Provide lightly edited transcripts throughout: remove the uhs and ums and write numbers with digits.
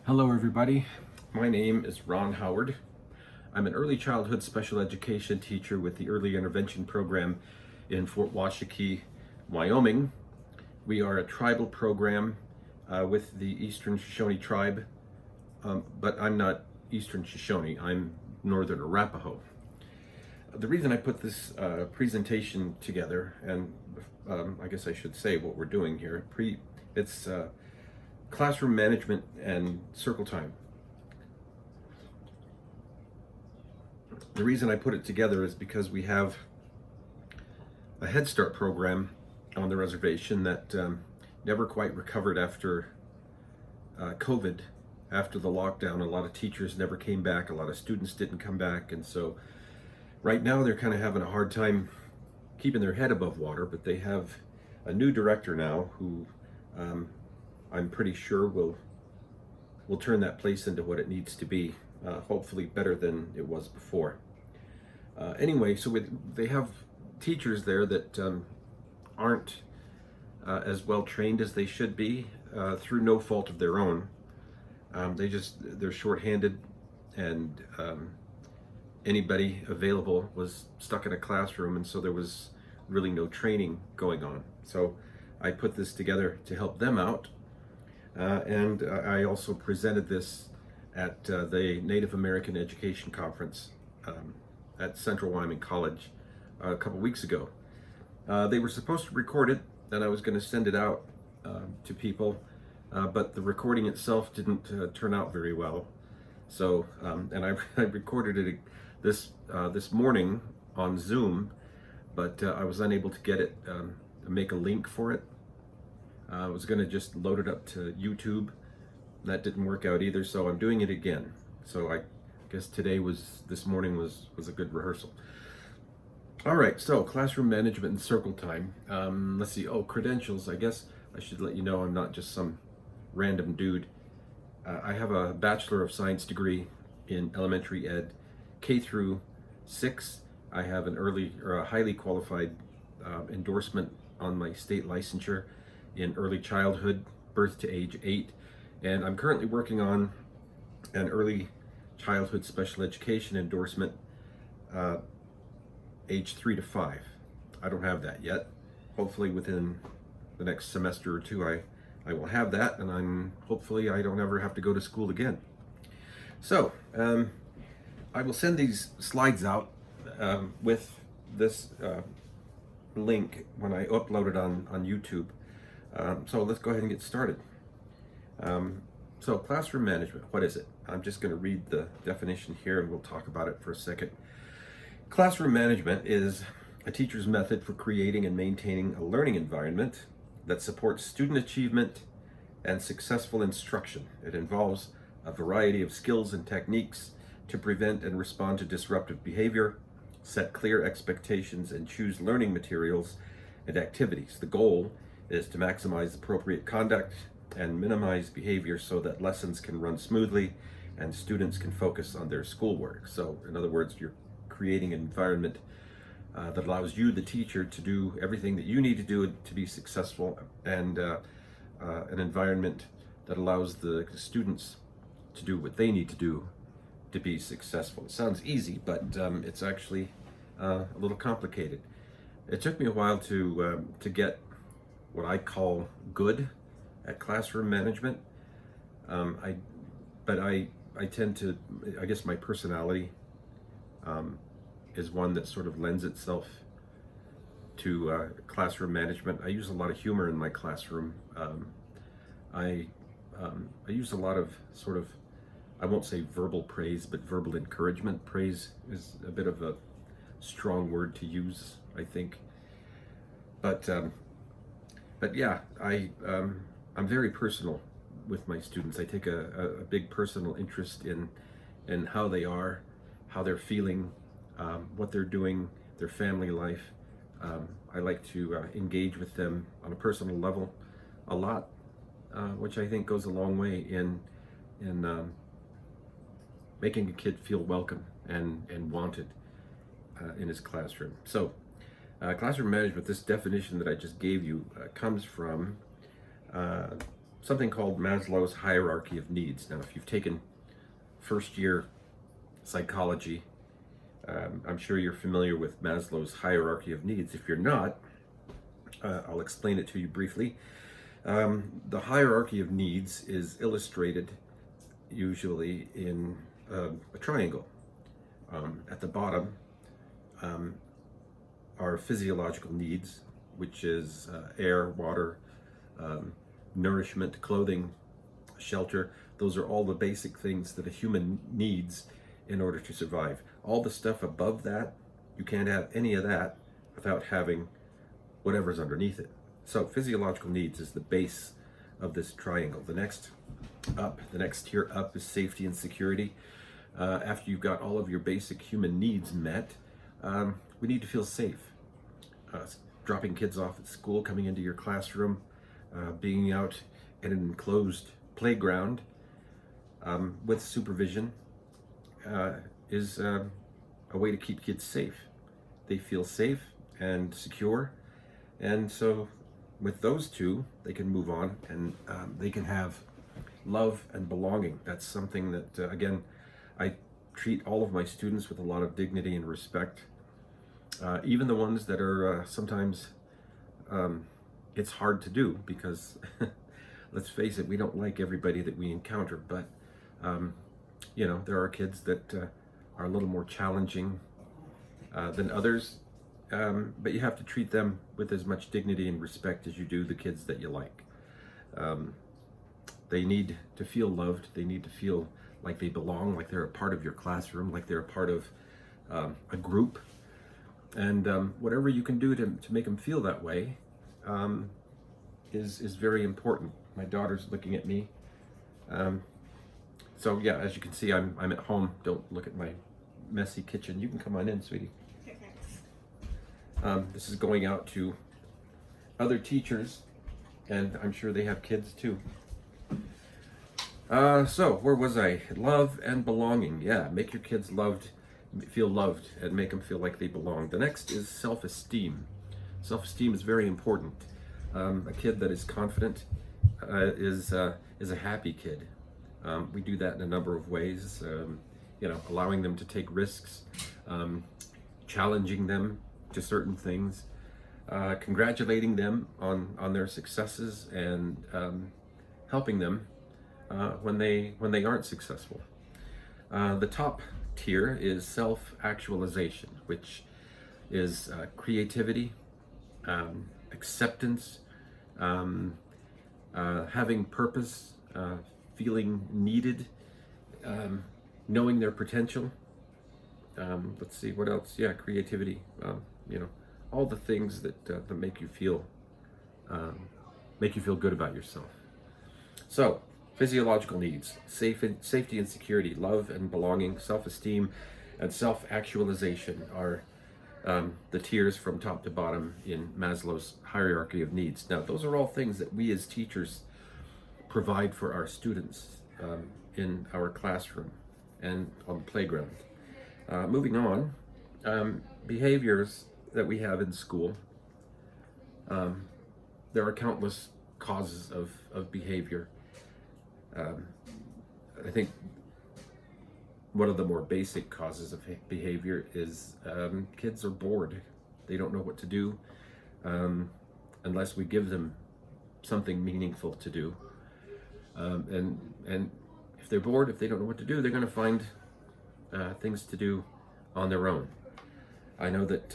Hello everybody, my name is Ron Howard. I'm an early childhood special education teacher with the Early Intervention Program in Fort Washakie, Wyoming. We are a tribal program with the Eastern Shoshone tribe, but I'm not Eastern Shoshone, I'm Northern Arapaho. The reason I put this presentation together, and I guess I should say what we're doing here, it's classroom management and circle time. The reason I put it together is because we have a Head Start program on the reservation that never quite recovered after COVID. After the lockdown, a lot of teachers never came back, a lot of students didn't come back, and so right now they're kind of having a hard time keeping their head above water, but they have a new director now who I'm pretty sure will turn that place into what it needs to be, hopefully better than it was before. Anyway, so they have teachers there that aren't as well trained as they should be through no fault of their own. They're shorthanded, and anybody available was stuck in a classroom, and so there was really no training going on. So I put this together to help them out. And I also presented this at the Native American Education Conference at Central Wyoming College a couple weeks ago. They were supposed to record it, and I was going to send it out to people, but the recording itself didn't turn out very well. So, and I recorded it this morning on Zoom, but I was unable to get it, make a link for it. I was going to just load it up to YouTube. That didn't work out either, so I'm doing it again. So I guess this morning was a good rehearsal. All right, so classroom management and circle time. Let's see, credentials. I guess I should let you know I'm not just some random dude. I have a Bachelor of Science degree in elementary ed, K through 6. I have a highly qualified endorsement on my state licensure in early childhood, birth to age 8, and I'm currently working on an early childhood special education endorsement, age 3 to 5. I don't have that yet. Hopefully within the next semester or two I will have that, and hopefully I don't ever have to go to school again. So I will send these slides out with this link when I upload it on YouTube. So let's go ahead and get started. So classroom management, what is it? I'm just going to read the definition here and we'll talk about it for a second. Classroom management is a teacher's method for creating and maintaining a learning environment that supports student achievement and successful instruction. It involves a variety of skills and techniques to prevent and respond to disruptive behavior, set clear expectations, and choose learning materials and activities. The goal is to maximize appropriate conduct and minimize behavior so that lessons can run smoothly and students can focus on their schoolwork. So in other words, you're creating an environment that allows you, the teacher, to do everything that you need to do to be successful, and an environment that allows the students to do what they need to do to be successful. It sounds easy, but it's actually a little complicated. It took me a while to get what I call good at classroom management. I tend to, I guess my personality is one that sort of lends itself to classroom management. I use a lot of humor in my classroom. I use a lot of sort of, I won't say verbal praise, but verbal encouragement. Praise is a bit of a strong word to use, I think. But yeah, I'm very personal with my students. I take a big personal interest in how they are, how they're feeling, what they're doing, their family life. I like to engage with them on a personal level a lot, which I think goes a long way in making a kid feel welcome and wanted in his classroom. So classroom management, this definition that I just gave you, comes from something called Maslow's hierarchy of needs. Now, if you've taken first year psychology, I'm sure you're familiar with Maslow's hierarchy of needs. If you're not, I'll explain it to you briefly. The hierarchy of needs is illustrated usually in a triangle. At the bottom are physiological needs, which is air, water, nourishment, clothing, shelter. Those are all the basic things that a human needs in order to survive. All the stuff above that, you can't have any of that without having whatever's underneath it. So physiological needs is the base of this triangle. The next tier up is safety and security. After you've got all of your basic human needs met, we need to feel safe. Dropping kids off at school, coming into your classroom, being out in an enclosed playground with supervision is a way to keep kids safe. They feel safe and secure, and so with those two, they can move on and they can have love and belonging. That's something that, again, I treat all of my students with a lot of dignity and respect. Even the ones that are sometimes, it's hard to do because, let's face it, we don't like everybody that we encounter, but, there are kids that are a little more challenging than others, but you have to treat them with as much dignity and respect as you do the kids that you like. They need to feel loved. They need to feel like they belong, like they're a part of your classroom, like they're a part of a group. And whatever you can do to make them feel that way is very important. My daughter's looking at me. So yeah, as you can see, I'm at home. Don't look at my messy kitchen. You can come on in, sweetie. This is going out to other teachers, and I'm sure they have kids too. So where was I? Love and belonging. Yeah, make your kids feel loved, and make them feel like they belong. The next is self-esteem. Self-esteem is very important. A kid that is confident is a happy kid. We do that in a number of ways. Allowing them to take risks, challenging them to certain things, congratulating them on their successes, and helping them when they aren't successful. The top tier is self-actualization, which is creativity, acceptance, having purpose, feeling needed, knowing their potential. Let's see, what else? Yeah, creativity. All the things that make you feel good about yourself. So, physiological needs: safety and security, love and belonging, self-esteem, and self-actualization are the tiers from top to bottom in Maslow's hierarchy of needs. Now, those are all things that we as teachers provide for our students in our classroom and on the playground. Moving on, behaviors that we have in school. There are countless causes of behavior. I think one of the more basic causes of behavior is kids are bored. They don't know what to do unless we give them something meaningful to do. And if they're bored, if they don't know what to do, they're going to find things to do on their own. I know that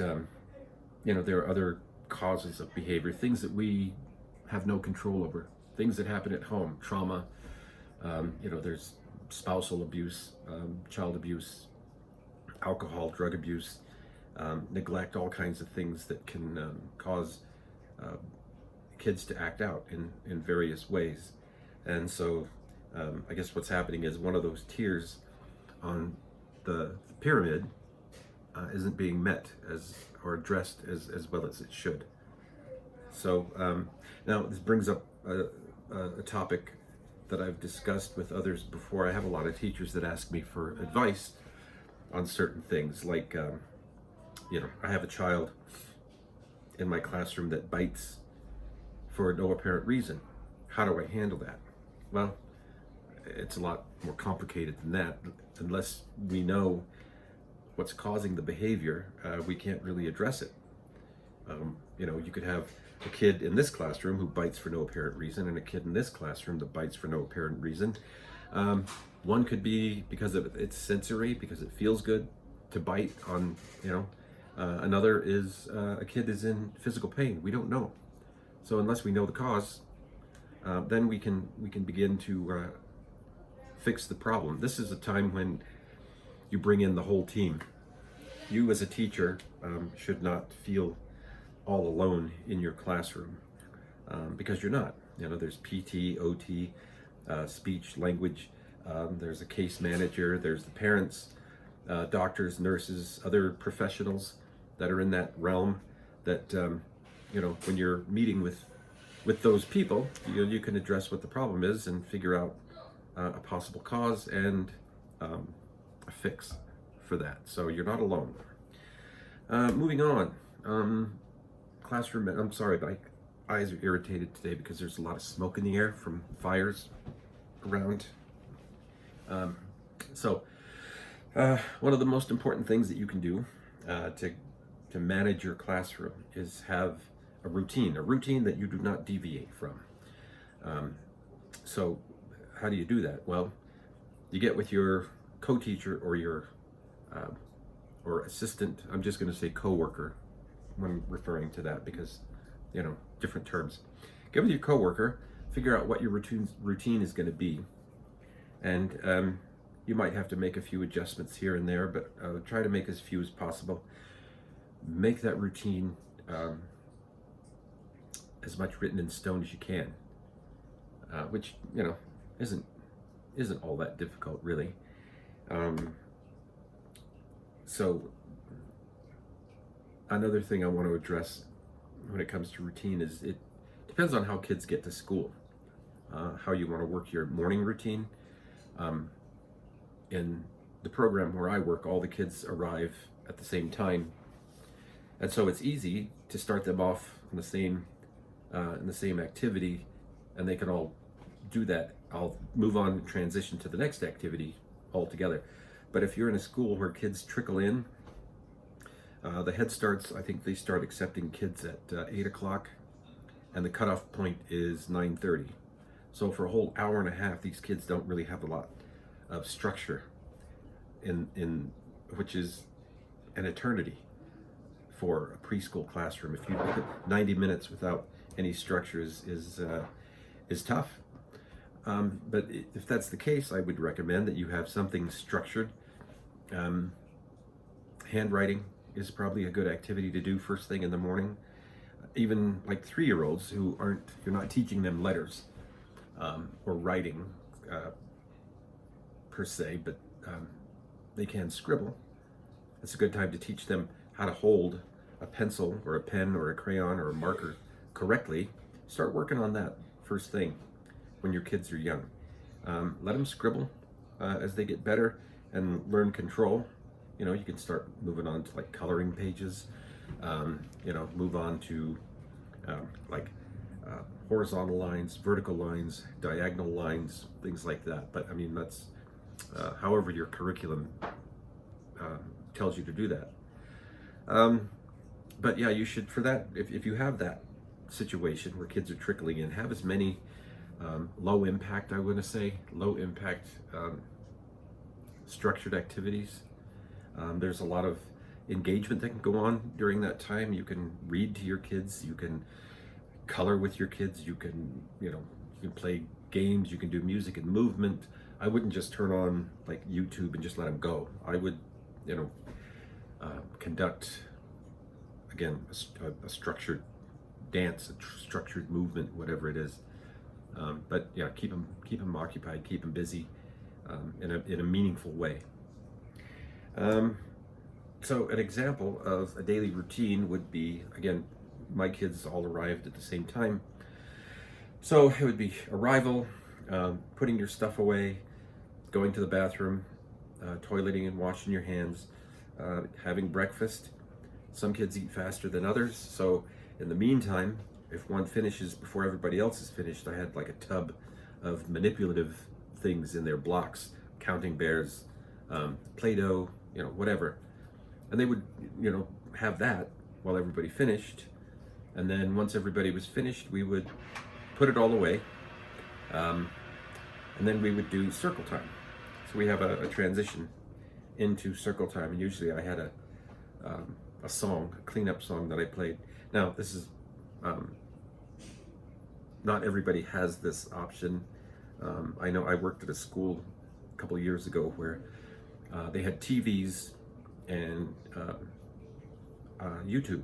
there are other causes of behavior, things that we have no control over, things that happen at home, trauma. There's spousal abuse, child abuse, alcohol, drug abuse, neglect, all kinds of things that can cause kids to act out in various ways. And so I guess what's happening is one of those tiers on the pyramid isn't being met or addressed as well as it should. So now this brings up a topic that I've discussed with others before. I have a lot of teachers that ask me for advice on certain things, like I have a child in my classroom that bites for no apparent reason. how do I handle that? Well, it's a lot more complicated than that. Unless we know what's causing the behavior, we can't really address it. You could have a kid in this classroom who bites for no apparent reason, and a kid in this classroom that bites for no apparent reason. One could be because of its sensory, because it feels good to bite on, another is a kid is in physical pain. We don't know. So unless we know the cause, then we can begin to fix the problem. This is a time when you bring in the whole team. You as a teacher should not feel all alone in your classroom, because you're not. There's PT, OT, speech, language, there's a case manager, there's the parents, doctors, nurses, other professionals that are in that realm that, when you're meeting with those people, you can address what the problem is and figure out a possible cause and a fix for that. So you're not alone. Moving on. Classroom, I'm sorry, but my eyes are irritated today because there's a lot of smoke in the air from fires around. One of the most important things that you can do to manage your classroom is have a routine that you do not deviate from. So how do you do that? Well, you get with your co-teacher or your or assistant. I'm just going to say co-worker when referring to that because, different terms. Get with your co-worker, figure out what your routine is going to be. And you might have to make a few adjustments here and there, but try to make as few as possible. Make that routine as much written in stone as you can, which isn't all that difficult really. So another thing I want to address when it comes to routine is it depends on how kids get to school, how you want to work your morning routine. In the program where I work, all the kids arrive at the same time, and so it's easy to start them off in the same activity, and they can all do that. I'll move on and transition to the next activity altogether. But if you're in a school where kids trickle in, the Head Starts, I think they start accepting kids at 8 o'clock, and the cutoff point is 9:30. So for a whole hour and a half, these kids don't really have a lot of structure in which is an eternity for a preschool classroom. If you look at 90 minutes without any structure is tough. But if that's the case, I would recommend that you have something structured. Handwriting is probably a good activity to do first thing in the morning. Even like 3-year-olds you're not teaching them letters or writing per se, but they can scribble. It's a good time to teach them how to hold a pencil or a pen or a crayon or a marker correctly. Start working on that first thing when your kids are young. Let them scribble as they get better and learn control. You can start moving on to like coloring pages, move on to horizontal lines, vertical lines, diagonal lines, things like that. But I mean, that's however your curriculum tells you to do that. But yeah, you should, for that, if you have that situation where kids are trickling in, have as many low impact structured activities. There's a lot of engagement that can go on during that time. You can read to your kids, you can color with your kids, you can play games, you can do music and movement. I wouldn't just turn on like YouTube and just let them go. I would conduct again a structured dance, a structured movement, whatever it is. But yeah, keep them occupied, keep them busy in a meaningful way. So an example of a daily routine would be, again, my kids all arrived at the same time. So it would be arrival, putting your stuff away, going to the bathroom, toileting and washing your hands, having breakfast. Some kids eat faster than others, so in the meantime, if one finishes before everybody else is finished, I had like a tub of manipulative things in their blocks, counting bears, Play-Doh, whatever. And they would, have that while everybody finished. And then once everybody was finished, we would put it all away. And then we would do circle time. So we have a transition into circle time. And usually I had a song, a cleanup song that I played. Now, this is, not everybody has this option. I know I worked at a school a couple of years ago where they had TVs and YouTube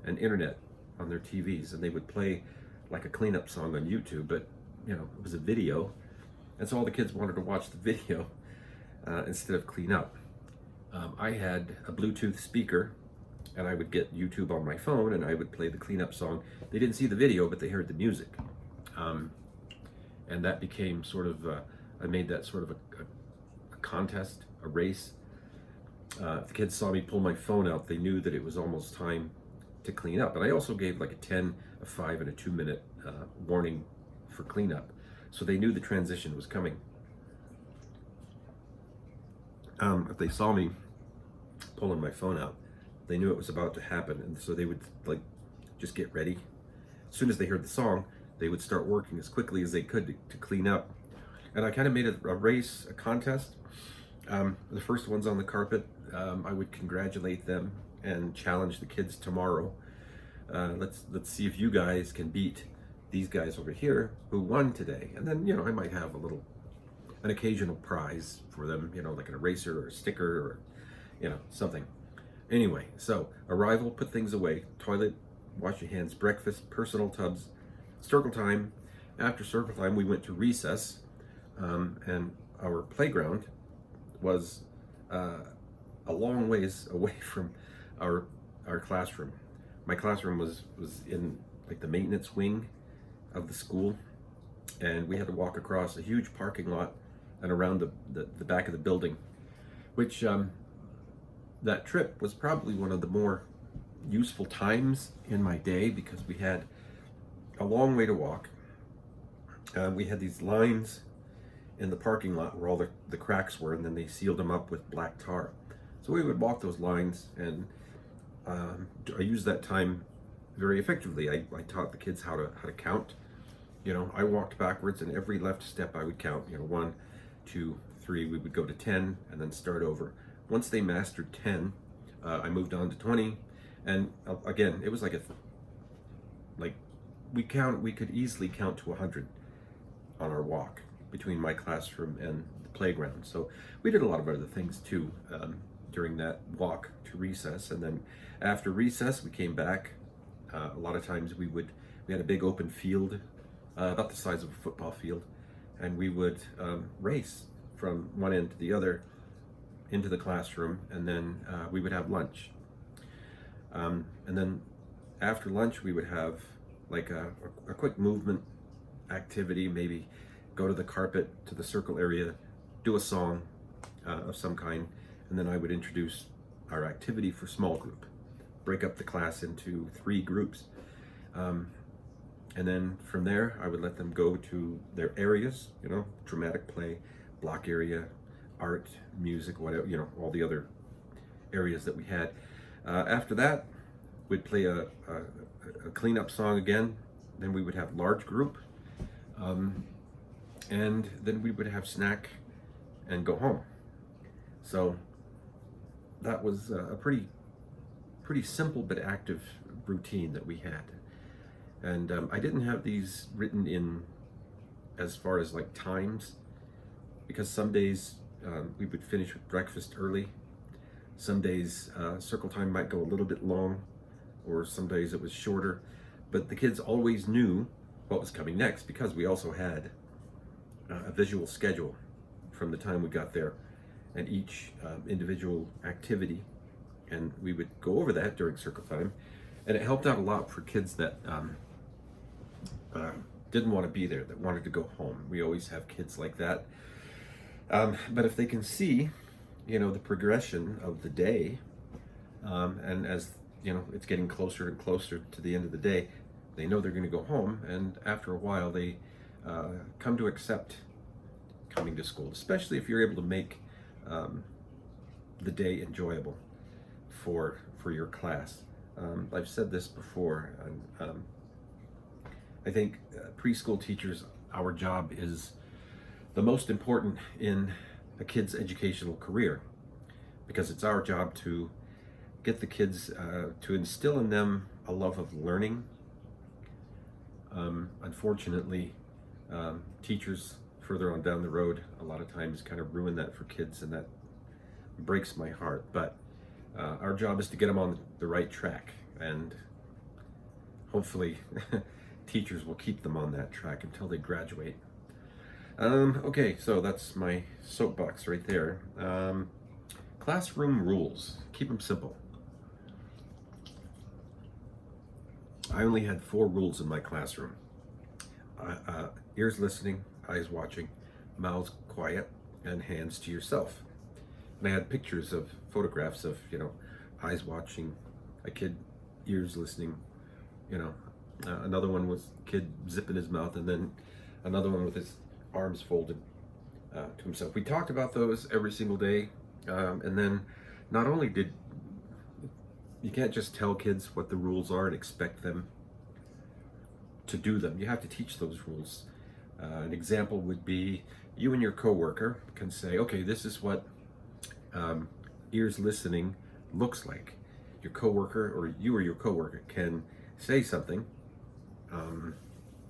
and internet on their TVs, and they would play like a cleanup song on YouTube, but it was a video, and so all the kids wanted to watch the video instead of clean up. I had a Bluetooth speaker, and I would get YouTube on my phone, and I would play the cleanup song. They didn't see the video, but they heard the music, and that became sort of I made that sort of a contest, a race. If the kids saw me pull my phone out, they knew that it was almost time to clean up. And I also gave like a 10, a 5, and a 2-minute warning for cleanup, so they knew the transition was coming. If they saw me pulling my phone out, they knew it was about to happen, and so they would like just get ready. As soon as they heard the song, they would start working as quickly as they could to clean up. And I kind of made a race, a contest. The first ones on the carpet, I would congratulate them and challenge the kids tomorrow. Let's see if you guys can beat these guys over here who won today. And then I might have an occasional prize for them, like an eraser or a sticker or something. Anyway, so arrival, put things away, toilet, wash your hands, breakfast, personal tubs, circle time. After circle time, we went to recess, and our playground was a long ways away from our classroom. My classroom was in like the maintenance wing of the school, and we had to walk across a huge parking lot and around the back of the building, which that trip was probably one of the more useful times in my day because we had a long way to walk. We had these lines in the parking lot where all the cracks were, and then they sealed them up with black tar. So we would walk those lines, and I used that time very effectively. I taught the kids how to count. I walked backwards, and every left step I would count. 1, 2, 3. We would go to 10 and then start over. Once they mastered 10, I moved on to 20, and again, it was like we could easily count to 100 on our walk between my classroom and the playground. So we did a lot of other things too during that walk to recess. And then after recess, we came back. A lot of times we had a big open field, about the size of a football field, and we would race from one end to the other into the classroom, and then we would have lunch. And then after lunch, we would have like a quick movement activity, maybe go to the carpet, to the circle area, do a song of some kind, and then I would introduce our activity for small group, break up the class into 3 groups. And then from there, I would let them go to their areas, dramatic play, block area, art, music, whatever, all the other areas that we had. After that, we'd play a cleanup song again. Then we would have large group. And then we would have snack and go home. So that was a pretty simple but active routine that we had. And I didn't have these written in as far as like times, because some days we would finish with breakfast early. Some days circle time might go a little bit long, or some days it was shorter. But the kids always knew what was coming next because we also had a visual schedule from the time we got there and each individual activity. And we would go over that during circle time. And it helped out a lot for kids that didn't want to be there, that wanted to go home. We always have kids like that. But if they can see, the progression of the day, and as it's getting closer and closer to the end of the day, they know they're going to go home, and after a while they come to accept coming to school, especially if you're able to make the day enjoyable for your class. I've said this before, and I think preschool teachers, our job is the most important in a kid's educational career, because it's our job to get the kids, to instill in them a love of learning. Unfortunately, teachers further on down the road a lot of times kind of ruin that for kids, and that breaks my heart. But our job is to get them on the right track, and hopefully teachers will keep them on that track until they graduate. Okay, so that's my soapbox right there. Classroom rules. Keep them simple. I only had 4 rules in my classroom. Ears listening, eyes watching, mouths quiet, and hands to yourself. And I had pictures of photographs of, eyes watching, a kid, ears listening, another one was kid zipping his mouth, and then another one with his arms folded to himself. We talked about those every single day. And then not only did, you can't just tell kids what the rules are and expect them to do them. You have to teach those rules. An example would be you and your coworker can say, okay, this is what ears listening looks like. Your coworker, or you or your coworker, can say something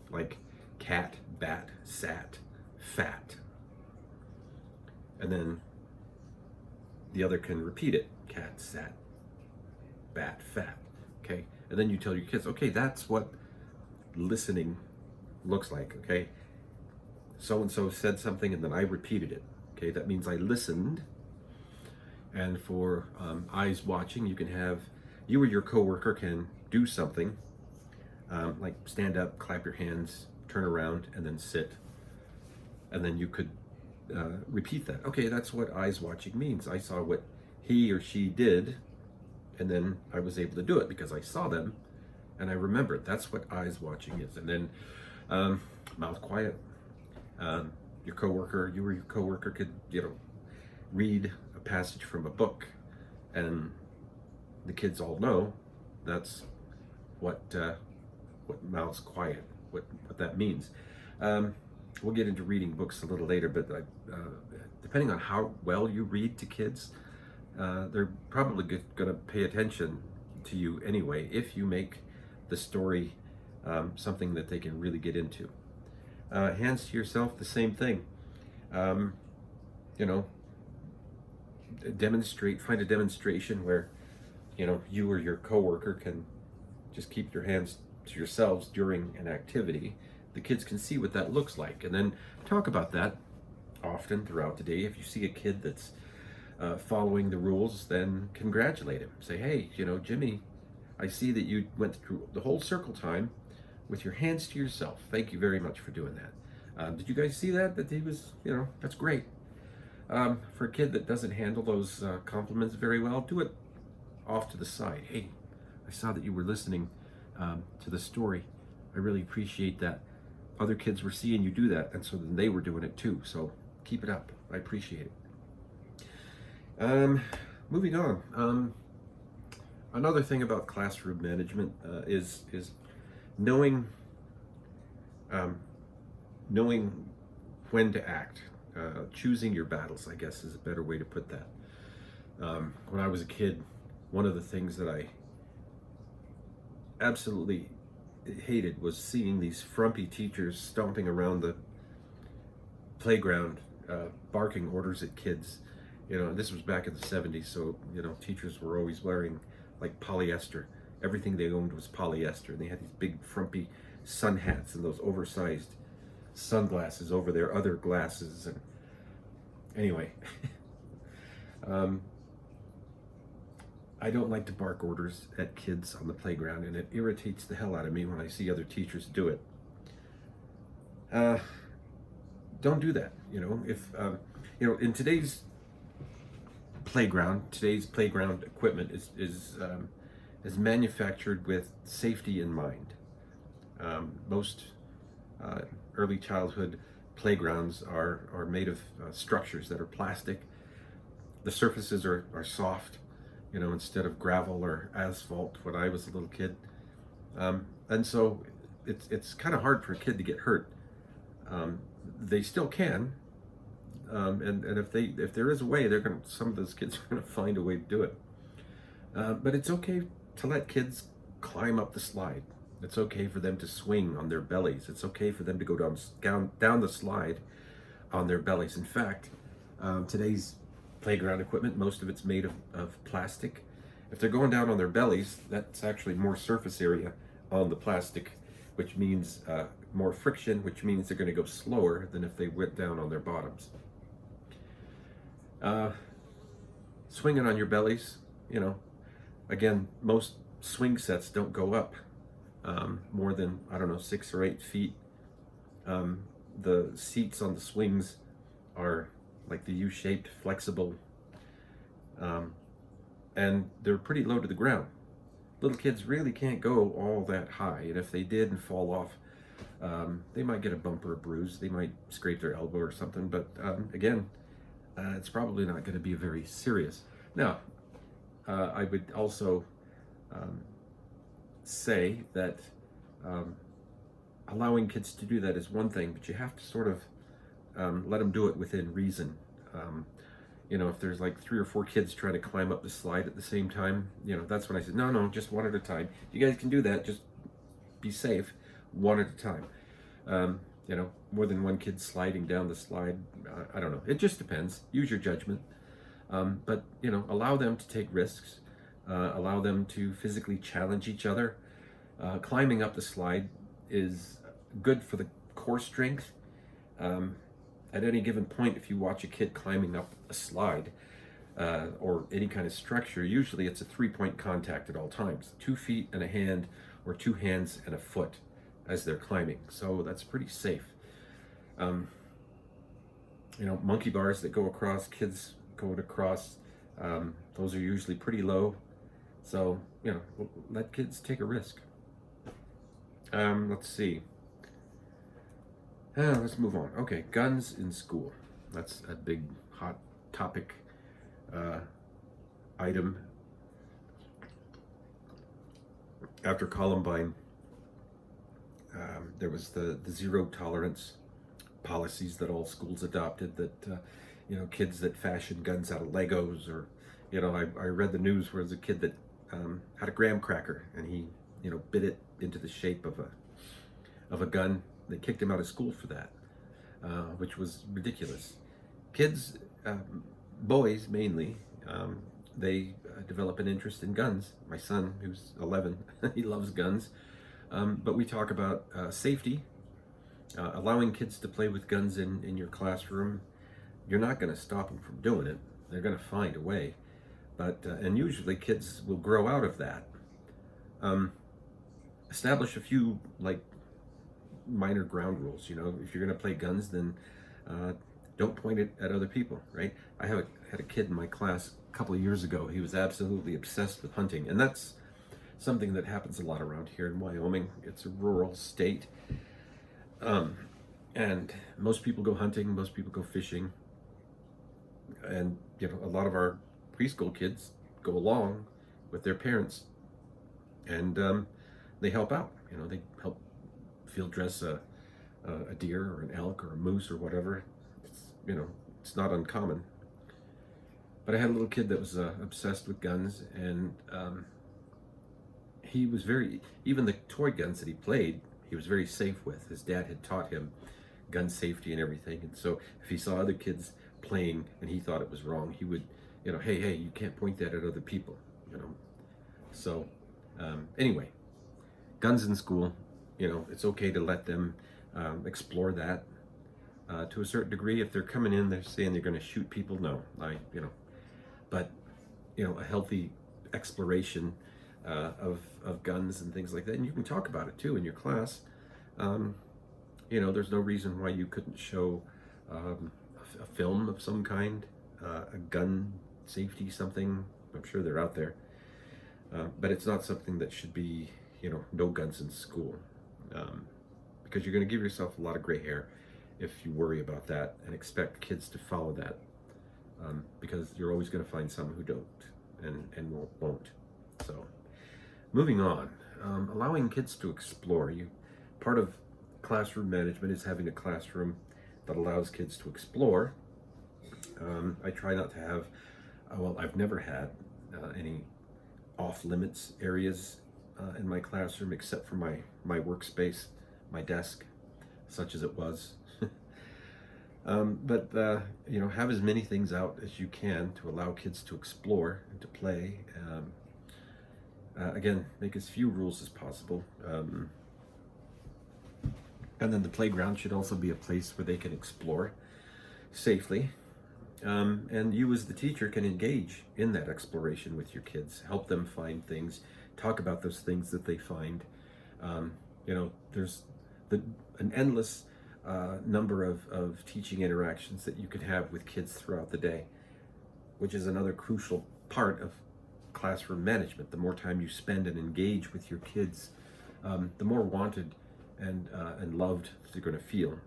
like cat, bat, sat, fat, and then the other can repeat it: cat, sat, bat, fat. Okay, and then you tell your kids, okay, that's what listening looks like. Okay, so and so said something, and then I repeated it. Okay, that means I listened. And for eyes watching, you can have, you or your coworker can do something like stand up, clap your hands, turn around, and then sit. And then you could repeat that. Okay, that's what eyes watching means. I saw what he or she did, and then I was able to do it because I saw them and I remembered. That's what eyes watching is. And then mouth quiet. Your coworker, you or your coworker could, read a passage from a book, and the kids all know that's what mouths quiet, what that means. We'll get into reading books a little later, but depending on how well you read to kids, they're probably going to pay attention to you anyway if you make the story something that they can really get into. Hands to yourself, the same thing. Find a demonstration where you or your coworker can just keep your hands to yourselves during an activity. The kids can see what that looks like, and then talk about that often throughout the day. If you see a kid that's following the rules, then congratulate him. Say, hey, Jimmy, I see that you went through the whole circle time with your hands to yourself. Thank you very much for doing that. Did you guys see that he was, that's great. For a kid that doesn't handle those compliments very well, do it off to the side. Hey, I saw that you were listening to the story. I really appreciate that. Other kids were seeing you do that, and so then they were doing it too. So keep it up. I appreciate it. Moving on. Another thing about classroom management is knowing when to act. Choosing your battles, I guess, is a better way to put that. When I was a kid, one of the things that I absolutely hated was seeing these frumpy teachers stomping around the playground, barking orders at kids. This was back in the 70s, so teachers were always wearing like polyester. Everything they owned was polyester, and they had these big frumpy sun hats and those oversized sunglasses over their other glasses. And anyway, I don't like to bark orders at kids on the playground, and it irritates the hell out of me when I see other teachers do it. Don't do that. If in today's playground equipment is manufactured with safety in mind. Most early childhood playgrounds are made of structures that are plastic. The surfaces are soft, instead of gravel or asphalt when I was a little kid. And so it's kind of hard for a kid to get hurt. They still can, and if there is a way, some of those kids are gonna find a way to do it. But it's okay to let kids climb up the slide. It's okay for them to swing on their bellies. It's okay for them to go down the slide on their bellies. In fact, today's playground equipment, most of it's made of plastic. If they're going down on their bellies, that's actually more surface area on the plastic, which means more friction, which means they're going to go slower than if they went down on their bottoms. Swinging on your bellies, again, most swing sets don't go up more than, 6 or 8 feet. The seats on the swings are like the U-shaped, flexible, and they're pretty low to the ground. Little kids really can't go all that high, and if they did and fall off, they might get a bump or a bruise. They might scrape their elbow or something, but again, it's probably not going to be very serious. Now, I would also say that allowing kids to do that is one thing, but you have to sort of let them do it within reason. If there's like 3 or 4 kids trying to climb up the slide at the same time, that's when I said, no, just one at a time. You guys can do that, just be safe, one at a time. More than one kid sliding down the slide, I don't know. It just depends. Use your judgment. But, allow them to take risks. Allow them to physically challenge each other. Climbing up the slide is good for the core strength. At any given point, if you watch a kid climbing up a slide or any kind of structure, usually it's a 3-point contact at all times. 2 feet and a hand, or 2 hands and a foot as they're climbing. So that's pretty safe. Monkey bars that go across, kids going across, those are usually pretty low. So, let kids take a risk. Let's see. Let's move on. Okay, guns in school. That's a big, hot topic item. After Columbine, there was the zero tolerance policies that all schools adopted, that kids that fashion guns out of Legos, or I read the news where there's a kid that had a graham cracker, and he bit it into the shape of a gun. They kicked him out of school for that, which was ridiculous. Kids, boys mainly, they develop an interest in guns. My son, who's 11, he loves guns. But we talk about safety, allowing kids to play with guns in your classroom. You're not going to stop them from doing it. They're going to find a way. But and usually kids will grow out of that. Establish a few minor ground rules. If you're going to play guns, then don't point it at other people, right? I had a kid in my class a couple of years ago. He was absolutely obsessed with hunting, and that's something that happens a lot around here in Wyoming. It's a rural state, and most people go hunting, most people go fishing, and a lot of our preschool kids go along with their parents, and they help out. They help field dress a deer or an elk or a moose or whatever. It's not uncommon. But I had a little kid that was obsessed with guns, and he was even the toy guns that he played, he was very safe with. His dad had taught him gun safety and everything, and so if he saw other kids playing and he thought it was wrong, he would, hey, you can't point that at other people, So anyway, guns in school, it's okay to let them explore that to a certain degree. If they're coming in, they're saying they're going to shoot people, no, but a healthy exploration of guns and things like that, and you can talk about it too in your class. There's no reason why you couldn't show a film of some kind, a gun safety something. I'm sure they're out there, but it's not something that should be no guns in school. because you're going to give yourself a lot of gray hair if you worry about that and expect kids to follow that, because you're always going to find some who don't and won't. So, moving on, allowing kids to explore. Part of classroom management is having a classroom that allows kids to explore. I try not to have, well, I've never had any off-limits areas in my classroom except for my workspace, my desk, such as it was. But have as many things out as you can to allow kids to explore and to play. Again, make as few rules as possible. And then the playground should also be a place where they can explore safely. And you as the teacher can engage in that exploration with your kids, help them find things, talk about those things that they find. There's an endless number of teaching interactions that you can have with kids throughout the day, which is another crucial part of classroom management. The more time you spend and engage with your kids, the more wanted and loved they're going to feel.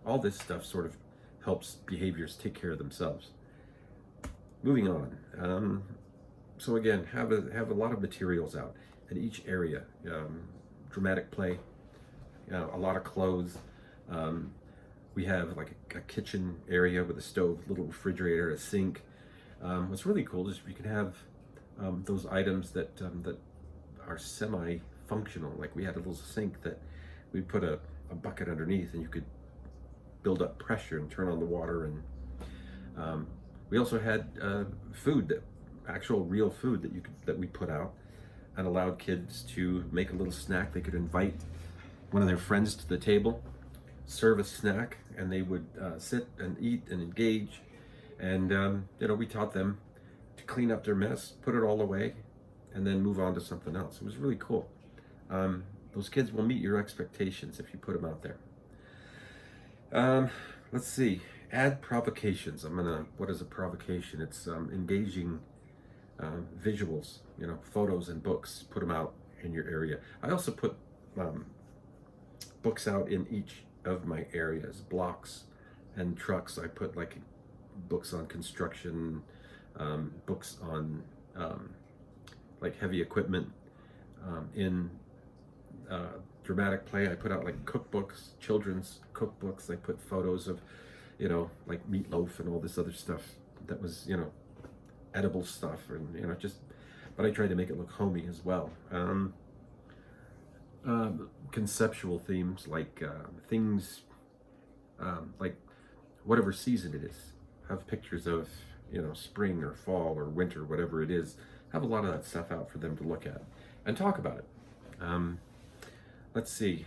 All this stuff sort of helps behaviors take care of themselves. Moving on. So again, have a lot of materials out in each area. Dramatic play, a lot of clothes. We have like a kitchen area with a stove, little refrigerator, a sink. What's really cool is we can have those items that are semi-functional. Like we had a little sink that we put a bucket underneath, and you could build up pressure and turn on the water. And we also had food, actual real food that we put out, and allowed kids to make a little snack. They could invite one of their friends to the table, serve a snack, and they would sit and eat and engage. And we taught them to clean up their mess, put it all away, and then move on to something else. It was really cool. Those kids will meet your expectations if you put them out there. Let's see. Add provocations. What is a provocation? It's engaging visuals, photos and books. Put them out in your area. I also put books out in each of my areas, blocks and trucks. I put like books on construction, books on like heavy equipment. In dramatic play, I put out like cookbooks, children's cookbooks. I put photos of, like meatloaf and all this other stuff that was, edible stuff, and but I tried to make it look homey as well. Conceptual themes like things like whatever season it is. Have pictures of, spring or fall or winter, whatever it is. Have a lot of that stuff out for them to look at and talk about it. Let's see,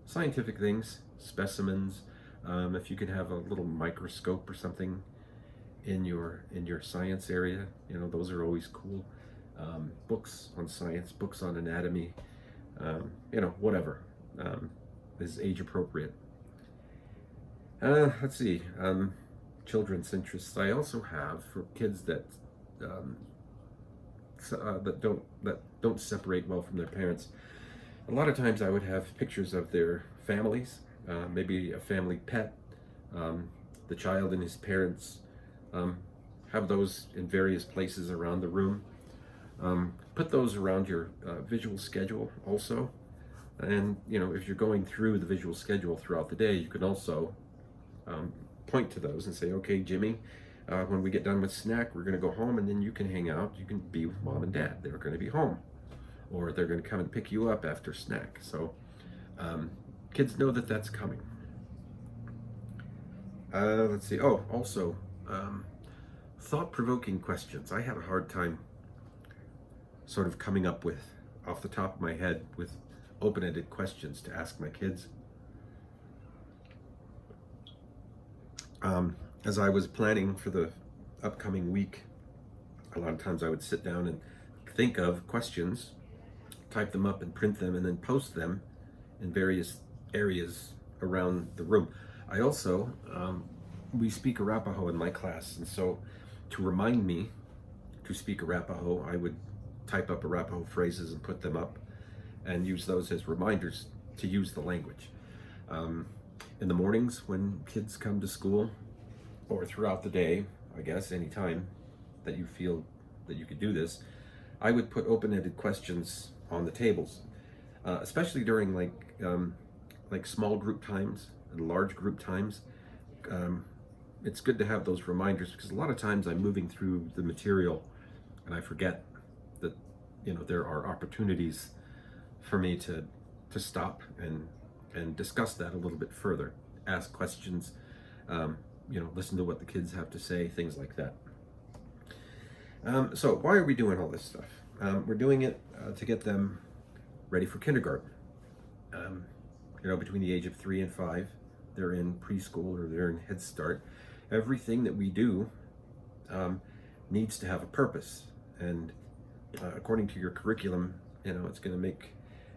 scientific things, specimens. If you could have a little microscope or something in your science area, those are always cool. Books on science, books on anatomy, whatever is age appropriate. Let's see, children's interests. I also have for kids that don't separate well from their parents. A lot of times I would have pictures of their families, maybe a family pet, the child and his parents. Have those in various places around the room. Put those around your visual schedule also. And if you're going through the visual schedule throughout the day, you can also point to those and say, okay, Jimmy, when we get done with snack, we're going to go home, and then you can hang out. You can be with mom and dad. They're going to be home, or they're going to come and pick you up after snack. So kids know that that's coming. Let's see. Oh, also, thought-provoking questions. I had a hard time sort of coming up with, off the top of my head, with open-ended questions to ask my kids. As I was planning for the upcoming week, a lot of times I would sit down and think of questions, type them up and print them, and then post them in various areas around the room. I also, we speak Arapaho in my class, and so to remind me to speak Arapaho, I would type up Arapaho phrases and put them up and use those as reminders to use the language. In the mornings when kids come to school, or throughout the day, I guess, anytime that you feel that you could do this, I would put open-ended questions on the tables, especially during like small group times and large group times. It's good to have those reminders, because a lot of times I'm moving through the material and I forget that, you know, there are opportunities for me to stop and discuss that a little bit further, ask questions, you know, listen to what the kids have to say, things like that. So why are we doing all this stuff? We're doing it to get them ready for kindergarten. You know, between the age of 3 and 5, they're in preschool or they're in Head Start. Everything that we do needs to have a purpose, and according to your curriculum, you know, it's going to make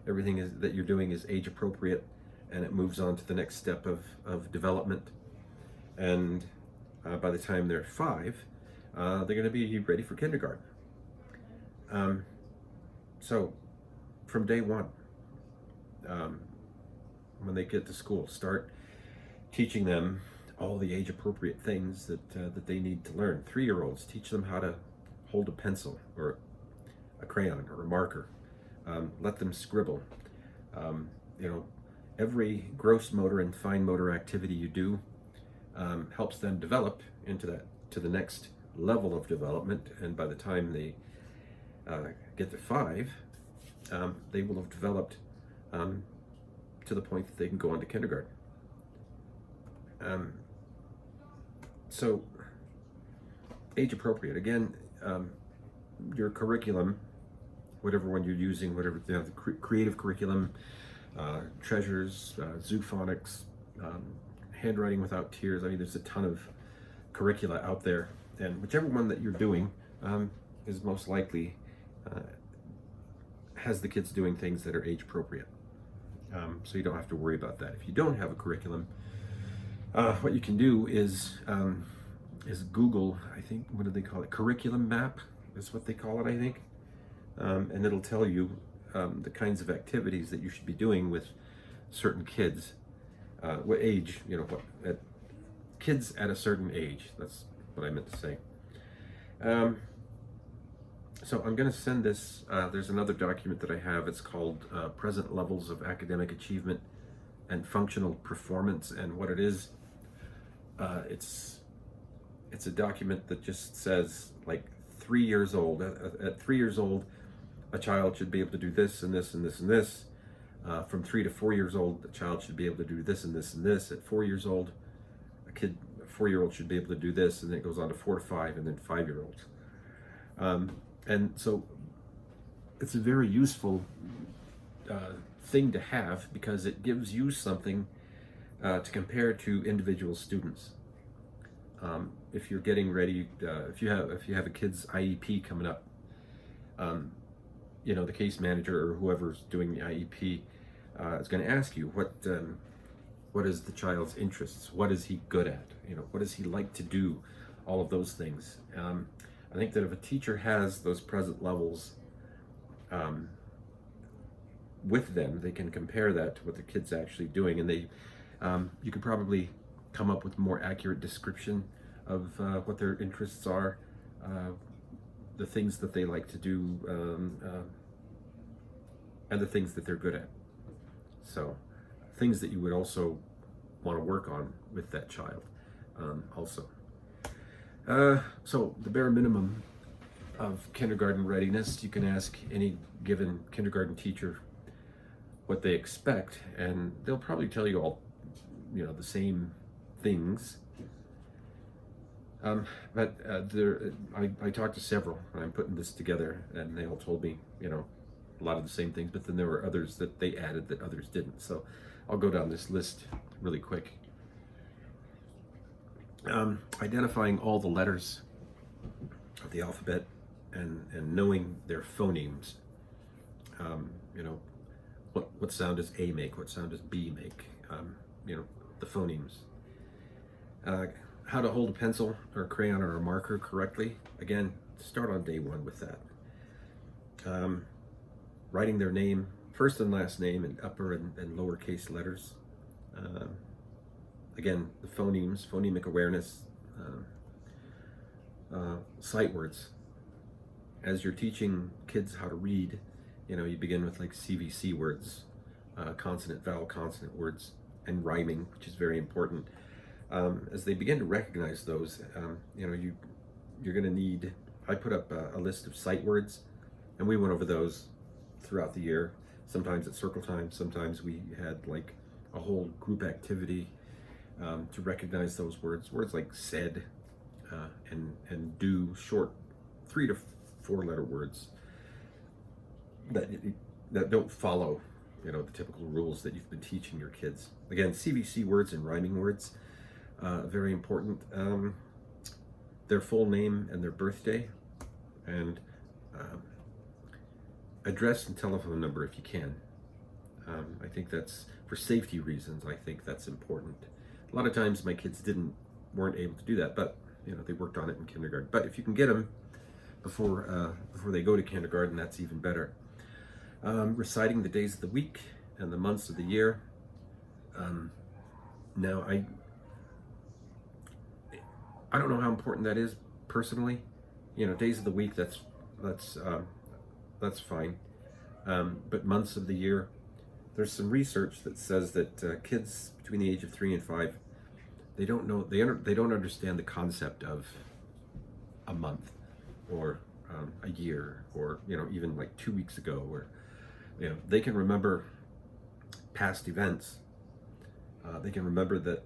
everything that you're doing is age appropriate, and it moves on to the next step of development. And by the time they're 5, they're going to be ready for kindergarten. So from day one, when they get to school, start teaching them all the age-appropriate things that they need to learn. 3-year-olds, teach them how to hold a pencil or a crayon or a marker. Let them scribble. You know, every gross motor and fine motor activity you do helps them develop to the next level of development. And by the time they get to 5, they will have developed to the point that they can go on to kindergarten. So age appropriate, again, your curriculum, whatever one you're using, whatever, you know, the creative curriculum, treasures, zoophonics, handwriting without tears. I mean, there's a ton of curricula out there, and whichever one that you're doing is most likely has the kids doing things that are age appropriate. So you don't have to worry about that. If you don't have a curriculum, what you can do is Google, I think, what do they call it? Curriculum map is what they call it, I think. And it'll tell you the kinds of activities that you should be doing with certain kids. What age, you know, kids at a certain age. That's what I meant to say. So I'm going to send this, there's another document that I have. It's called Present Levels of Academic Achievement and Functional Performance. And what it is, it's a document that just says, like, 3 years old. At 3 years old, a child should be able to do this and this and this and this. From 3 to 4 years old, a child should be able to do this and this and this. At 4 years old, a 4-year-old should be able to do this, and then it goes on to 4 to 5, and then 5-year-olds. And so it's a very useful thing to have, because it gives you something to compare to individual students. If you're getting ready, if you have a kid's IEP coming up, you know, the case manager or whoever's doing the IEP is going to ask you what is the child's interests, what is he good at, you know, what does he like to do, all of those things. I think that if a teacher has those present levels with them, they can compare that to what the kid's actually doing, and they you can probably come up with a more accurate description of what their interests are, the things that they like to do, and the things that they're good at. So things that you would also want to work on with that child also. So the bare minimum of kindergarten readiness, you can ask any given kindergarten teacher what they expect, and they'll probably tell you all, you know, the same things. But I talked to several when I'm putting this together, and they all told me, you know, a lot of the same things, but then there were others that they added that others didn't. So I'll go down this list really quick. Identifying all the letters of the alphabet and knowing their phonemes. You know, what sound does A make? What sound does B make? You know, the phonemes. How to hold a pencil or a crayon or a marker correctly. Again, start on day one with that. Writing their name first and last name in upper and lowercase letters. Um, Again, the phonemes, phonemic awareness, sight words. As you're teaching kids how to read, you begin with like CVC words, consonant, vowel, consonant words, and rhyming, which is very important. As they begin to recognize those, you're going to need. I put up a list of sight words, and we went over those throughout the year. Sometimes at circle time, sometimes we had like a whole group activity to recognize those words. Words like said and do, short 3 to 4 letter words that don't follow the typical rules that you've been teaching your kids. Again, CVC words and rhyming words, very important. Their full name and their birthday, and address and telephone number if you can. I think that's, for safety reasons, I think that's important. A lot of times my kids weren't able to do that, but they worked on it in kindergarten. But if you can get them before they go to kindergarten, that's even better. Reciting the days of the week and the months of the year. Now I don't know how important that is personally. Days of the week, that's fine. But months of the year, there's some research that says that kids between the age of 3 and 5, they don't know, they don't understand the concept of a month or a year, or even like 2 weeks ago, or they can remember past events. They can remember that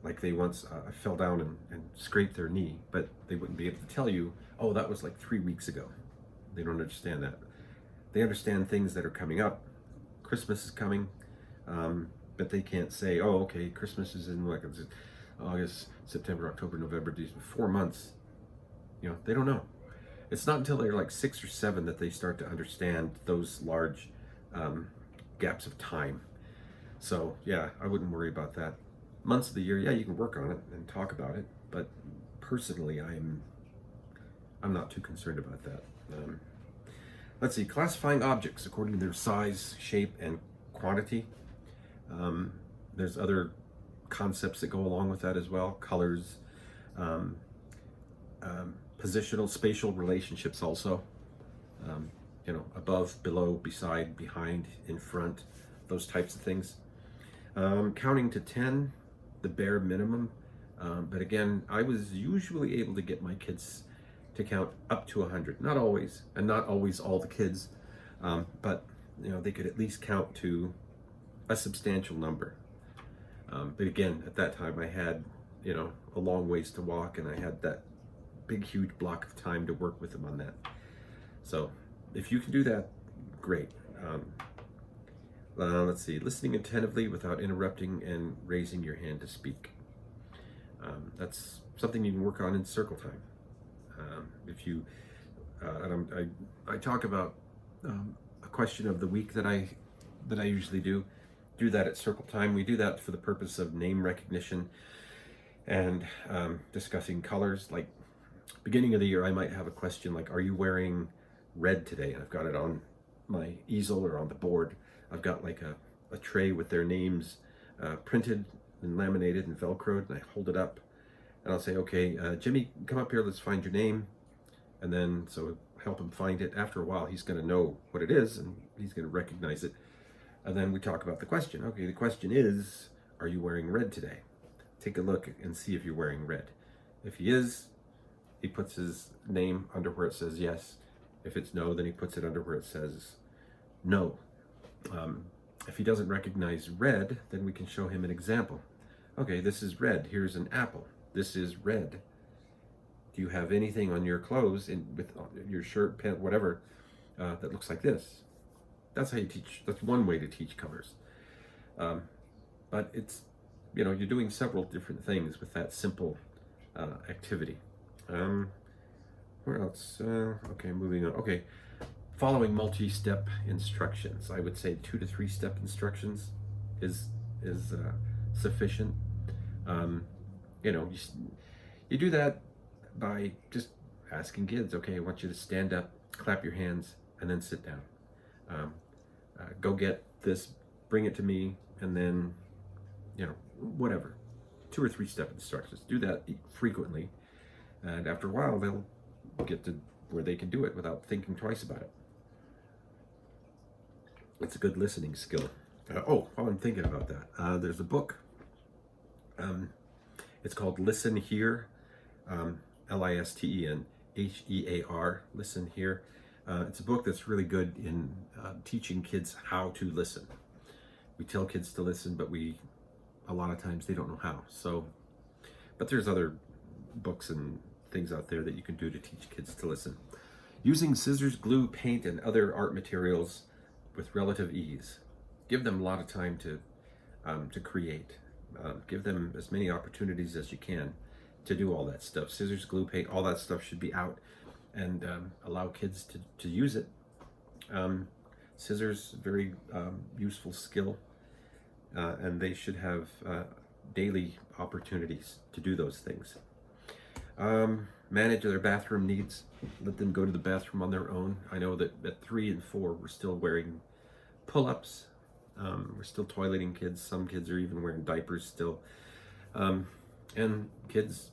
like they once fell down and scraped their knee, but they wouldn't be able to tell you, oh, that was like 3 weeks ago. They don't understand that. They understand things that are coming up. Christmas is coming, but they can't say, oh, okay, Christmas is in like August, September, October, November, these 4 months. They don't know. It's not until they're like 6 or 7 that they start to understand those large gaps of time. So yeah, I wouldn't worry about that. Months of the year, yeah, you can work on it and talk about it, but personally, I'm not too concerned about that. Let's see, classifying objects according to their size, shape, and quantity. There's other concepts that go along with that as well. Colors, positional, spatial relationships also. Above, below, beside, behind, in front, those types of things. Counting to 10, the bare minimum. But again, I was usually able to get my kids to count up to 100. Not always, and not always all the kids, but they could at least count to a substantial number. But again, at that time I had a long ways to walk, and I had that big huge block of time to work with them on that. So if you can do that, great. Let's see, listening attentively without interrupting and raising your hand to speak. That's something you can work on in circle time. If you, I talk about a question of the week that I usually do that at circle time. We do that for the purpose of name recognition and discussing colors. Like beginning of the year, I might have a question like, are you wearing red today? And I've got it on my easel or on the board. I've got like a tray with their names printed and laminated and Velcroed, and I hold it up and I'll say, okay, Jimmy, come up here, let's find your name. And then, so help him find it. After a while, he's going to know what it is and he's going to recognize it. And then we talk about the question. Okay, the question is, are you wearing red today? Take a look and see if you're wearing red. If he is, he puts his name under where it says yes. If it's no, then he puts it under where it says no. If he doesn't recognize red, then we can show him an example. Okay, this is red. Here's an apple. This is red. Do you have anything on your clothes, with your shirt, pant, whatever, that looks like this? That's how you teach. That's one way to teach colors. But it's, you're doing several different things with that simple activity. Where else? Okay, moving on. Okay, following multi-step instructions. I would say 2 to 3 step instructions is sufficient. You do that by just asking kids, okay, I want you to stand up, clap your hands, and then sit down. Um, Go get this, bring it to me, and then, whatever. 2 or 3 step instructions. Do that frequently, and after a while, they'll get to where they can do it without thinking twice about it. It's a good listening skill. While I'm thinking about that, there's a book. It's called Listen Here, ListenHear, Listen Here. It's a book that's really good in teaching kids how to listen. We tell kids to listen, but a lot of times they don't know how. But there's other books and things out there that you can do to teach kids to listen. Using scissors, glue, paint, and other art materials with relative ease. Give them a lot of time to create. Give them as many opportunities as you can to do all that stuff. Scissors, glue, paint, all that stuff should be out, and allow kids to use it. Scissors, very useful skill, and they should have daily opportunities to do those things. Manage their bathroom needs. Let them go to the bathroom on their own. I know that at 3 and 4, we're still wearing pull-ups. We're still toileting kids. Some kids are even wearing diapers still. And kids,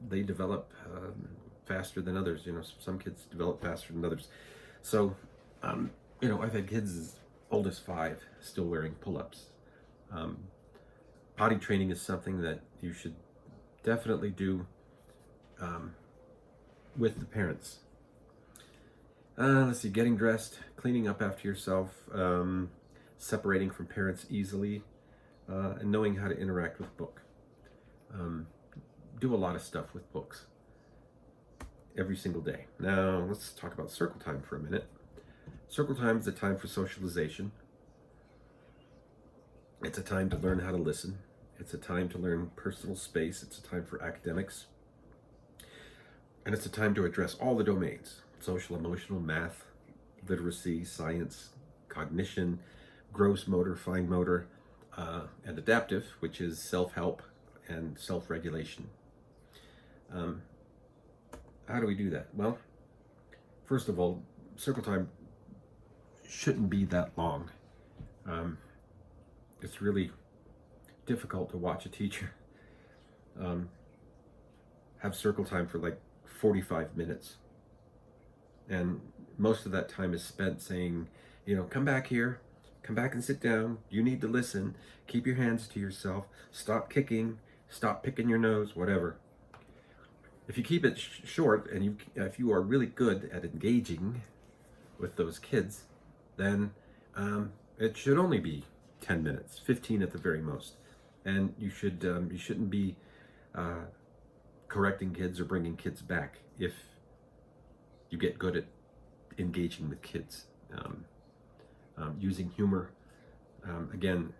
they develop faster than others. Some kids develop faster than others. So, I've had kids as old as 5 still wearing pull-ups. Potty training is something that you should definitely do with the parents. Let's see, getting dressed, cleaning up after yourself, separating from parents easily, and knowing how to interact with book. Do a lot of stuff with books every single day. Now, let's talk about circle time for a minute. Circle time is a time for socialization. It's a time to learn how to listen. It's a time to learn personal space. It's a time for academics. And it's a time to address all the domains: social, emotional, math, literacy, science, cognition, gross motor, fine motor, and adaptive, which is self-help and self-regulation. How do we do that? Well, first of all, circle time shouldn't be that long. It's really difficult to watch a teacher have circle time for like 45 minutes. And most of that time is spent saying, come back here, come back and sit down. You need to listen. Keep your hands to yourself. Stop kicking. Stop picking your nose, whatever. If you keep it short, and if you are really good at engaging with those kids, then it should only be 10 minutes, 15 at the very most. And you shouldn't be correcting kids or bringing kids back if you get good at engaging with kids. Using humor, again,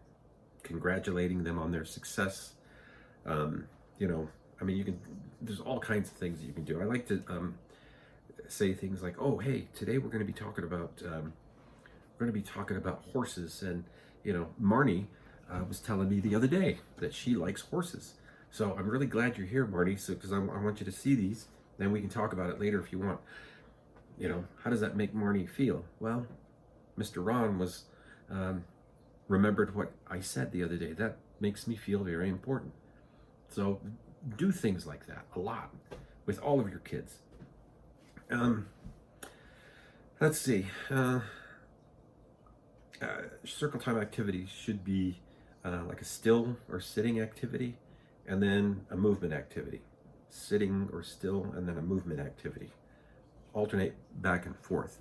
congratulating them on their success. There's all kinds of things that you can do. I like to say things like, "Oh, hey, today we're going to be talking about horses," and Marnie was telling me the other day that she likes horses. So I'm really glad you're here, Marnie. So because I want you to see these, then we can talk about it later if you want. How does that make Marnie feel? Well, Mr. Ron was remembered what I said the other day. That makes me feel very important. So do things like that a lot with all of your kids. Let's see. Circle time activities should be like a still or sitting activity, and then a movement activity. Sitting or still, and then a movement activity. Alternate back and forth.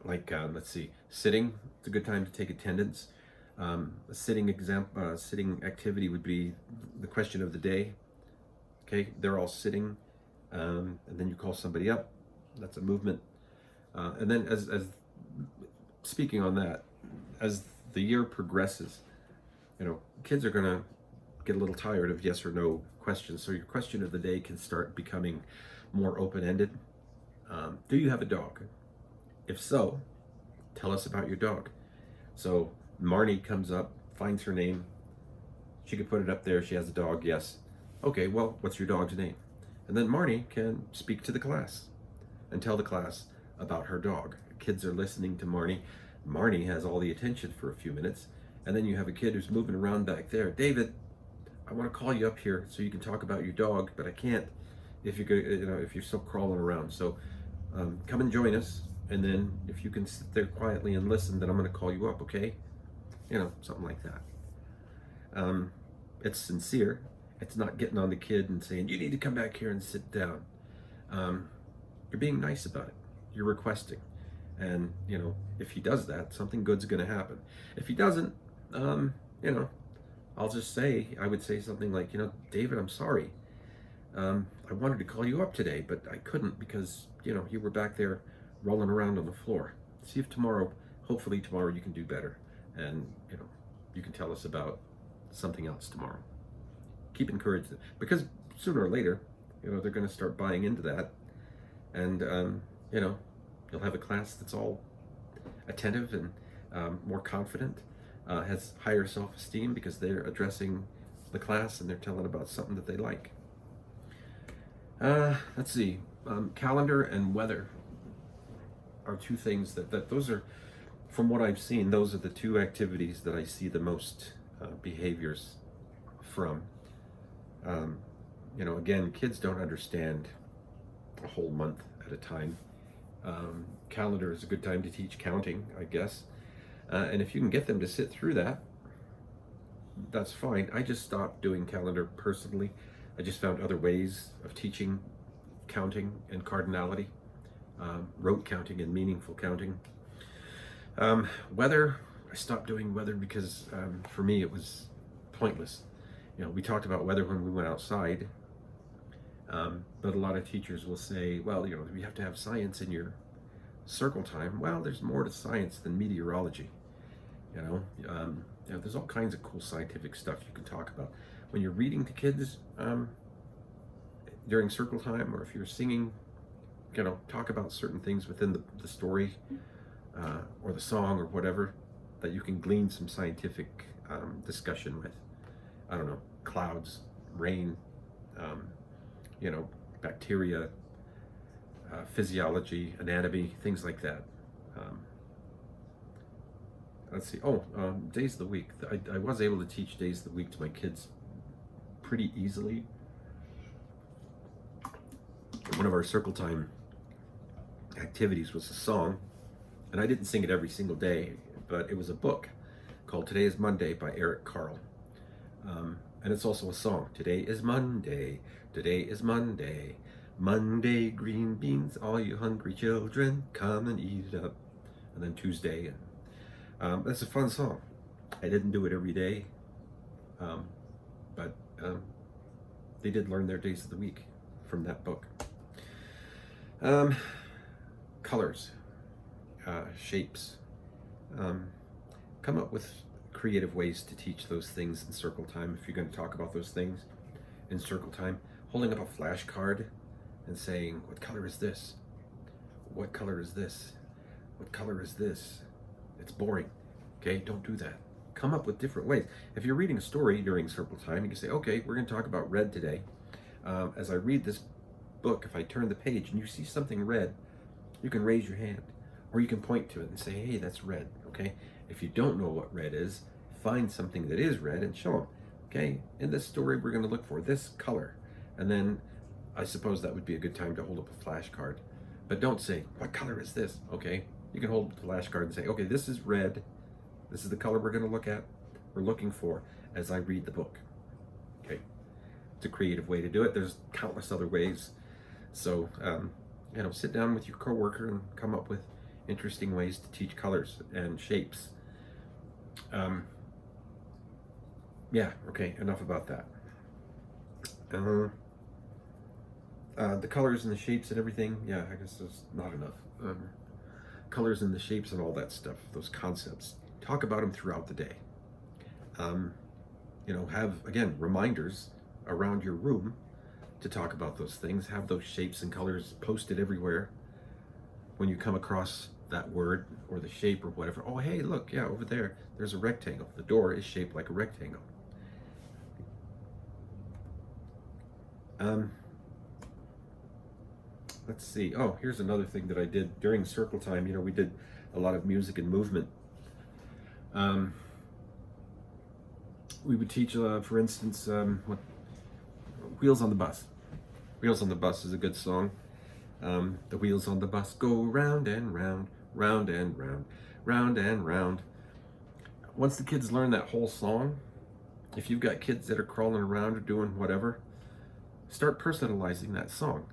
Let's see, sitting, it's a good time to take attendance. A sitting activity would be the question of the day. Okay, they're all sitting, and then you call somebody up. That's a movement. And then as speaking on that, as the year progresses, kids are gonna get a little tired of yes or no questions. So your question of the day can start becoming more open-ended. Do you have a dog? If so, tell us about your dog. So Marnie comes up, finds her name. She could put it up there. She has a dog, yes. Okay, well, what's your dog's name? And then Marnie can speak to the class and tell the class, about her dog. Kids are listening to Marnie. Marnie has all the attention for a few minutes, and then you have a kid who's moving around back there. David, I want to call you up here so you can talk about your dog, but I can't if you go, if you're still crawling around. So come and join us, and then if you can sit there quietly and listen, then I'm going to call you up, okay? Something like that. It's sincere. It's not getting on the kid and saying, you need to come back here and sit down. You're being nice about it. You're requesting. And, if he does that, something good's going to happen. If he doesn't, I'll just say, I would say something like, David, I'm sorry. I wanted to call you up today, but I couldn't because, you were back there rolling around on the floor. See if hopefully tomorrow you can do better. And, you can tell us about something else tomorrow. Keep encouraging them, because sooner or later, they're going to start buying into that. And, you'll have a class that's all attentive and more confident, has higher self-esteem because they're addressing the class and they're telling about something that they like. Let's see, calendar and weather are two things that those are, from what I've seen, those are the two activities that I see the most behaviors from. Again, kids don't understand a whole month at a time. Calendar is a good time to teach counting, I guess. And if you can get them to sit through that, that's fine. I just stopped doing calendar personally. I just found other ways of teaching counting and cardinality, rote counting and meaningful counting. Weather, I stopped doing weather because for me it was pointless. We talked about weather when we went outside, but a lot of teachers will say, well, you have to have science in your circle time. Well, there's more to science than meteorology. There's all kinds of cool scientific stuff you can talk about. When you're reading to kids during circle time, or if you're singing, talk about certain things within the story or the song or whatever that you can glean some scientific discussion with. I don't know, clouds, rain, bacteria, physiology, anatomy, things like that. Let's see. Days of the week. I was able to teach days of the week to my kids pretty easily. One of our circle time activities was a song, and I didn't sing it every single day, but it was a book called Today is Monday by Eric Carle. And it's also a song. Today is Monday. Today is Monday. Monday, green beans, all you hungry children, come and eat it up. And then Tuesday. And that's a fun song. I didn't do it every day, but they did learn their days of the week from that book. Colors, shapes. Come up with creative ways to teach those things in circle time if you're going to talk about those things in circle time. Holding up a flashcard and saying, what color is this? What color is this? What color is this? It's boring. Okay, don't do that. Come up with different ways. If you're reading a story during circle time, you can say, okay, we're going to talk about red today. As I read this book, if I turn the page and you see something red, you can raise your hand, or you can point to it and say, hey, that's red. Okay, if you don't know what red is, find something that is red and show them. Okay, in this story, we're going to look for this color. And then I suppose that would be a good time to hold up a flashcard. But don't say, what color is this? Okay, you can hold the flashcard and say, okay, this is red. This is the color we're going to look at. We're looking for as I read the book. Okay, it's a creative way to do it. There's countless other ways. So, sit down with your coworker and come up with interesting ways to teach colors and shapes. Okay, enough about that. The colors and the shapes and everything, I guess there's not enough. Colors and the shapes and all that stuff, those concepts. Talk about them throughout the day. Have, again, reminders around your room to talk about those things. Have those shapes and colors posted everywhere. When you come across that word or the shape or whatever, oh, hey, look, over there, there's a rectangle. The door is shaped like a rectangle. let's see. Oh, here's another thing that I did during circle time. You know, we did a lot of music and movement. We would teach, for instance, Wheels on the Bus. Wheels on the Bus is a good song. The wheels on the bus go round and round, round and round, round and round. Once the kids learn that whole song, if you've got kids that are crawling around or doing whatever, start personalizing that song.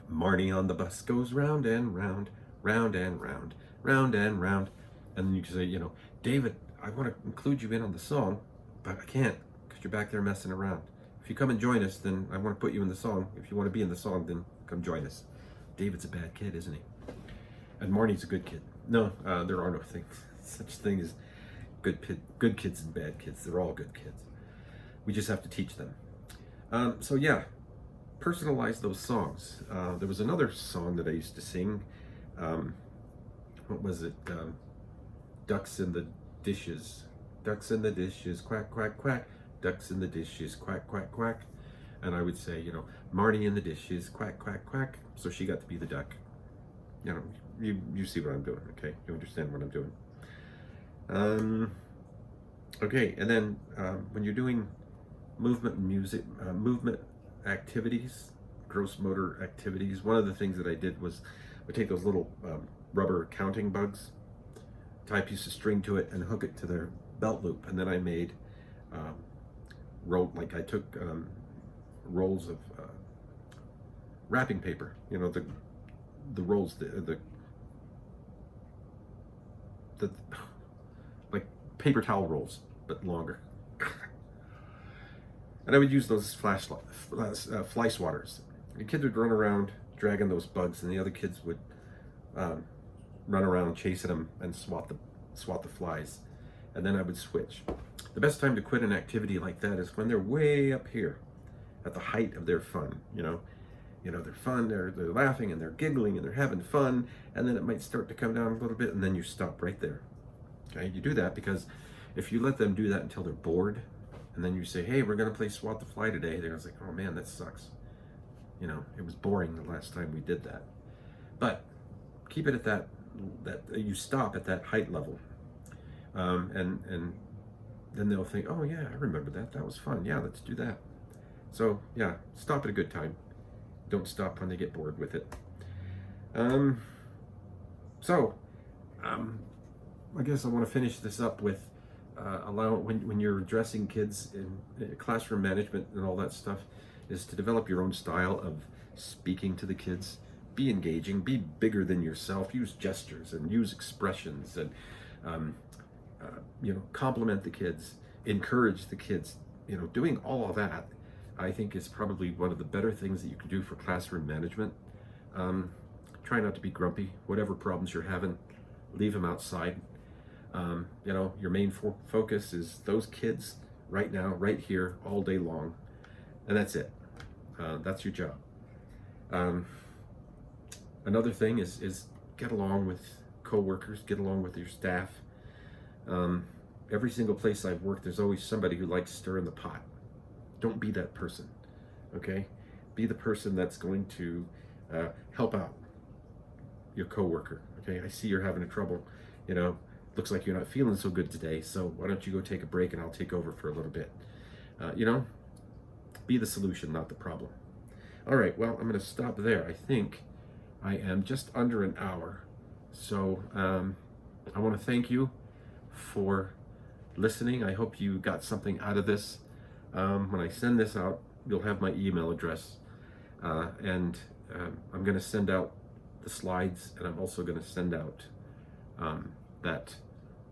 Marty on the bus goes round and round, round and round, round and round. And then you can say, you know, David, I want to include you in on the song, but I can't because you're back there messing around. If you come and join us, then I want to put you in the song. If you want to be in the song, then come join us. David's a bad kid, isn't he? And Marnie's a good kid. No, there are no such thing as good kids and bad kids. They're all good kids. We just have to teach them. So yeah, personalize those songs. There was another song that I used to sing. What was it? Ducks in the dishes. Ducks in the dishes, quack, quack, quack. Ducks in the dishes, quack, quack, quack. And I would say, you know, Marty in the dishes, quack, quack, quack. So she got to be the duck. You know, you see what I'm doing, okay? You understand what I'm doing. Okay, and then when you're doing movement and music, movement activities, gross motor activities, one of the things that I did was I take those little rubber counting bugs, tie a piece of string to it, and hook it to their belt loop. And then I made I took rolls of wrapping paper, you know, the rolls, the like paper towel rolls, but longer. And I would use those fly swatters. The kids would run around dragging those bugs, and the other kids would run around chasing them and swat the flies. And then I would switch. The best time to quit an activity like that is when they're way up here, at the height of their fun. You know, they're fun. They're laughing and they're giggling and they're having fun. And then it might start to come down a little bit, and then you stop right there. Okay, you do that because if you let them do that until they're bored, and then you say, "Hey, we're gonna play swat the fly today," they're like, "Oh man, that sucks." You know, it was boring the last time we did that. But keep it at that you stop at that height level, and then they'll think, "Oh yeah, I remember that. That was fun. Yeah, let's do that." So yeah, stop at a good time. Don't stop when they get bored with it. I guess I want to finish this up with when you're addressing kids in classroom management and all that stuff, is to develop your own style of speaking to the kids. Be engaging, be bigger than yourself, use gestures and use expressions, and compliment the kids, encourage the kids. You know, doing all of that, I think, is probably one of the better things that you can do for classroom management. Try not to be grumpy. Whatever problems you're having, leave them outside. Your main focus is those kids right now, right here, all day long, and that's it. That's your job. Another thing is get along with coworkers, get along with your staff. Every single place I've worked, there's always somebody who likes stirring the pot. Don't be that person, okay? Be the person that's going to help out your coworker, okay? I see you're having trouble, looks like you're not feeling so good today, so why don't you go take a break and I'll take over for a little bit. Be the solution, not the problem. All right, well, I'm gonna stop there. I think I am just under an hour. So I wanna thank you for listening. I hope you got something out of this. When I send this out, you'll have my email address. And I'm gonna send out the slides, and I'm also gonna send out that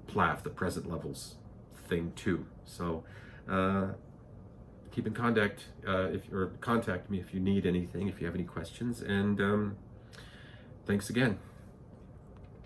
PLAF, the present levels thing too. So keep in contact, contact me if you need anything, if you have any questions, and thanks again.